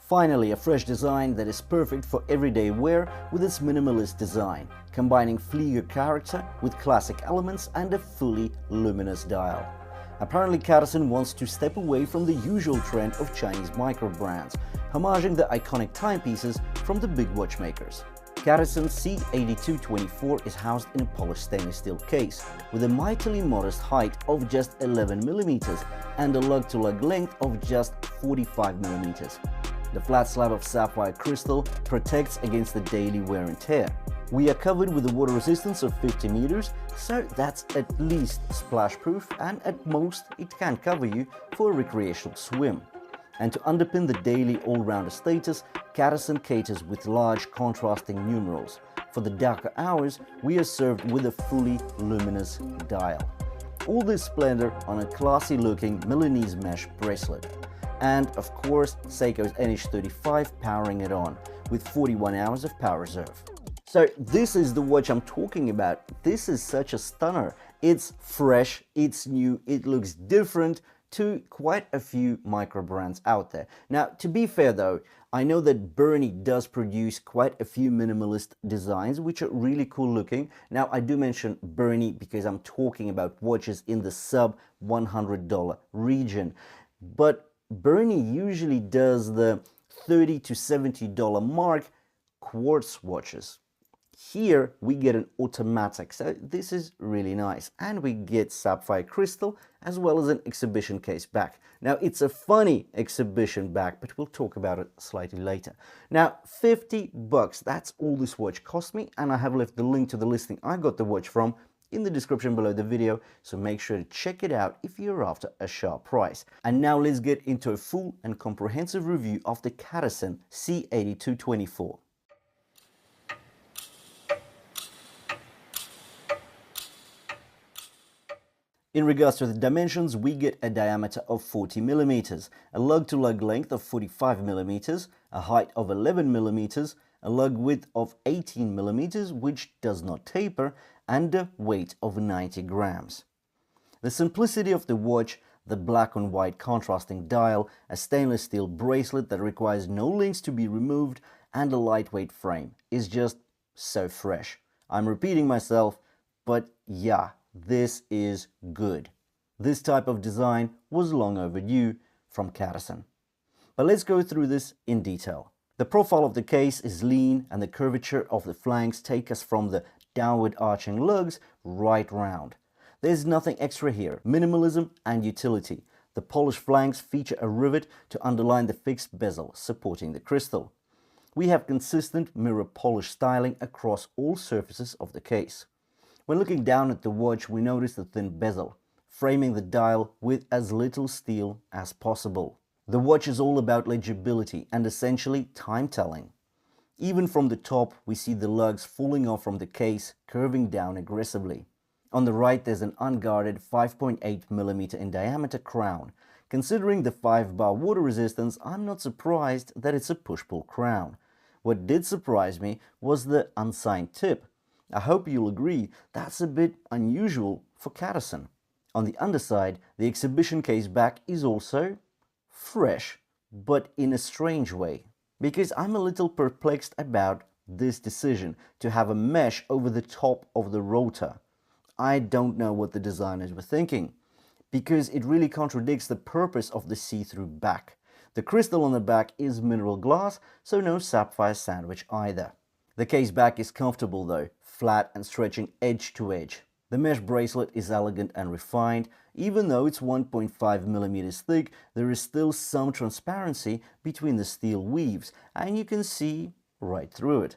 Finally, a fresh design that is perfect for everyday wear with its minimalist design, combining Flieger character with classic elements and a fully luminous dial. Apparently, CADISEN wants to step away from the usual trend of Chinese micro brands, homaging the iconic timepieces from the big watchmakers. CADISEN C8224 is housed in a polished stainless steel case with a mightily modest height of just 11mm and a lug-to-lug length of just 45mm. The flat slab of sapphire crystal protects against the daily wear and tear. We are covered with a water resistance of 50 meters, so that's at least splash-proof, and at most it can cover you for a recreational swim. And to underpin the daily all-rounder status, CADISEN caters with large contrasting numerals. For the darker hours, we are served with a fully luminous dial. All this splendor on a classy-looking Milanese mesh bracelet. And of course, Seiko's NH35 powering it on, with 41 hours of power reserve. So this is the watch I'm talking about. This is such a stunner. It's fresh, it's new, it looks different to quite a few micro brands out there. Now, to be fair though, I know that Bernie does produce quite a few minimalist designs which are really cool looking. Now, I do mention Bernie because I'm talking about watches in the sub $100 region. But Bernie usually does the $30 to $70 mark quartz watches. Here we get an automatic, so this is really nice, and we get sapphire crystal as well as an exhibition case back. Now, it's a funny exhibition back, but we'll talk about it slightly later. Now, 50 bucks, that's all this watch cost me, and I have left the link to the listing I got the watch from in the description below the video, so make sure to check it out if you're after a sharp price. And now let's get into a full and comprehensive review of the CADISEN C8224. In regards to the dimensions, we get a diameter of 40mm, a lug-to-lug length of 45mm, a height of 11mm, a lug width of 18mm, which does not taper, and a weight of 90 grams. The simplicity of the watch, the black on white contrasting dial, a stainless steel bracelet that requires no links to be removed, and a lightweight frame is just so fresh. I'm repeating myself, but yeah, this is good. This type of design was long overdue from CADISEN. But let's go through this in detail. The profile of the case is lean, and the curvature of the flanks take us from the downward arching lugs right round. There's nothing extra here. Minimalism and utility. The polished flanks feature a rivet to underline the fixed bezel supporting the crystal. We have consistent mirror polish styling across all surfaces of the case. When looking down at the watch, we notice the thin bezel, framing the dial with as little steel as possible. The watch is all about legibility and essentially time-telling. Even from the top, we see the lugs falling off from the case, curving down aggressively. On the right, there's an unguarded 5.8mm in diameter crown. Considering the 5-bar water resistance, I'm not surprised that it's a push-pull crown. What did surprise me was the unsigned tip. I hope you'll agree that's a bit unusual for CADISEN. On the underside, the exhibition case back is also fresh, but in a strange way. Because I'm a little perplexed about this decision to have a mesh over the top of the rotor. I don't know what the designers were thinking, because it really contradicts the purpose of the see-through back. The crystal on the back is mineral glass, so no sapphire sandwich either. The case back is comfortable though, flat and stretching edge to edge. The mesh bracelet is elegant and refined. Even though it's 1.5mm thick, there is still some transparency between the steel weaves, and you can see right through it.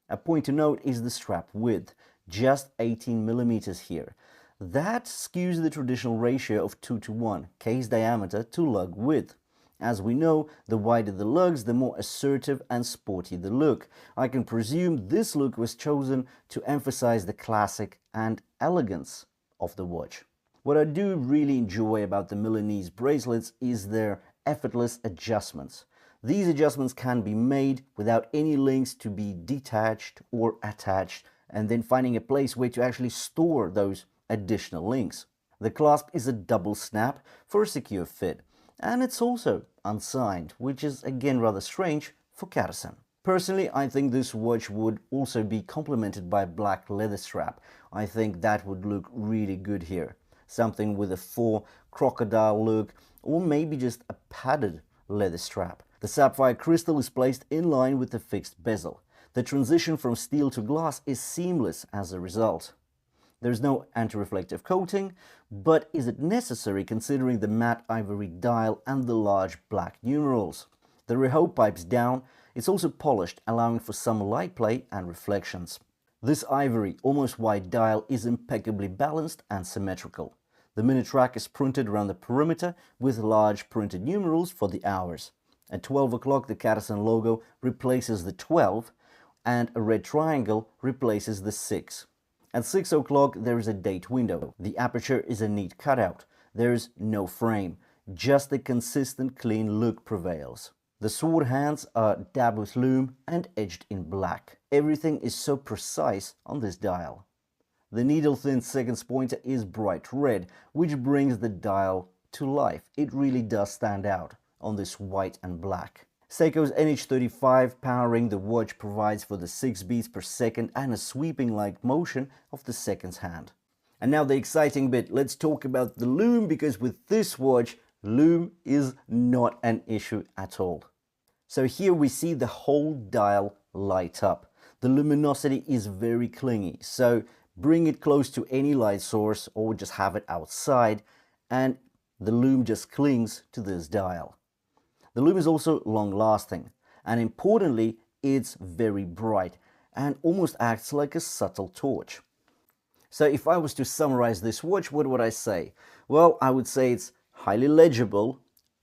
A point to note is the strap width, just 18mm here. That skews the traditional ratio of 2:1, case diameter to lug width. As we know, the wider the lugs, the more assertive and sporty the look. I can presume this look was chosen to emphasize the classic and elegance of the watch. What I do really enjoy about the Milanese bracelets is their effortless adjustments. These adjustments can be made without any links to be detached or attached, and then finding a place where to actually store those additional links. The clasp is a double snap for a secure fit. and it's also unsigned, which is again rather strange for CADISEN. Personally, I think this watch would also be complemented by a black leather strap. I think that would look really good here. Something with a full crocodile look, or maybe just a padded leather strap. The sapphire crystal is placed in line with the fixed bezel. The transition from steel to glass is seamless as a result. There's no anti-reflective coating, but is it necessary considering the matte ivory dial and the large black numerals? The rehaut pipes down. It's also polished, allowing for some light play and reflections. This ivory, almost white dial is impeccably balanced and symmetrical. The minute track is printed around the perimeter with large printed numerals for the hours. At 12 o'clock, the CADISEN logo replaces the 12, and a red triangle replaces the 6. At 6 o'clock, there is a date window. The aperture is a neat cutout. There is no frame. Just a consistent, clean look prevails. The sword hands are dabbed with lume and edged in black. Everything is so precise on this dial. The needle-thin seconds pointer is bright red, which brings the dial to life. It really does stand out on this white and black. Seiko's NH35 powering the watch provides for the 6 beats per second and a sweeping-like motion of the seconds hand. And now the exciting bit, let's talk about the lume, because with this watch, lume is not an issue at all. So here we see the whole dial light up. The luminosity is very clingy, so bring it close to any light source or just have it outside and the lume just clings to this dial. The lume is also long-lasting, and importantly, it's very bright and almost acts like a subtle torch. So if I was to summarize this watch, what would I say? Well, I would say it's highly legible,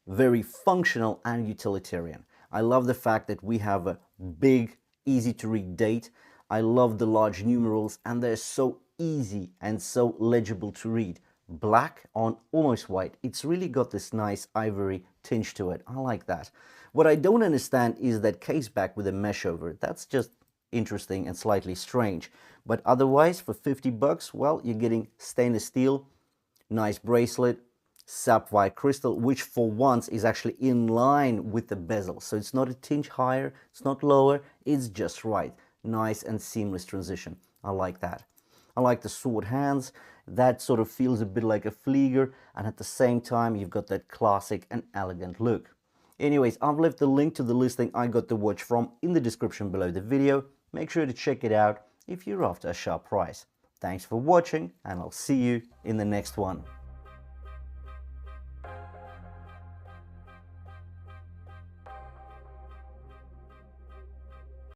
very functional and utilitarian. I love the fact that we have a big, easy-to-read date. I love the large numerals, and they're so easy and so legible to read. Black on almost white. It's really got this nice ivory tinge to it. I like that. What I don't understand is that case back with a mesh over it. That's just interesting and slightly strange. But otherwise, for 50 bucks, well, you're getting stainless steel, nice bracelet, sapphire crystal, which for once is actually in line with the bezel. So it's not a tinge higher, it's not lower, it's just right. Nice and seamless transition. I like that. I like the sword hands. That sort of feels a bit like a Flieger, and at the same time you've got that classic and elegant look. Anyways, I've left the link to the listing I got the watch from in the description below the video. Make sure to check it out if you're after a sharp price. Thanks for watching, and I'll see you in the next one.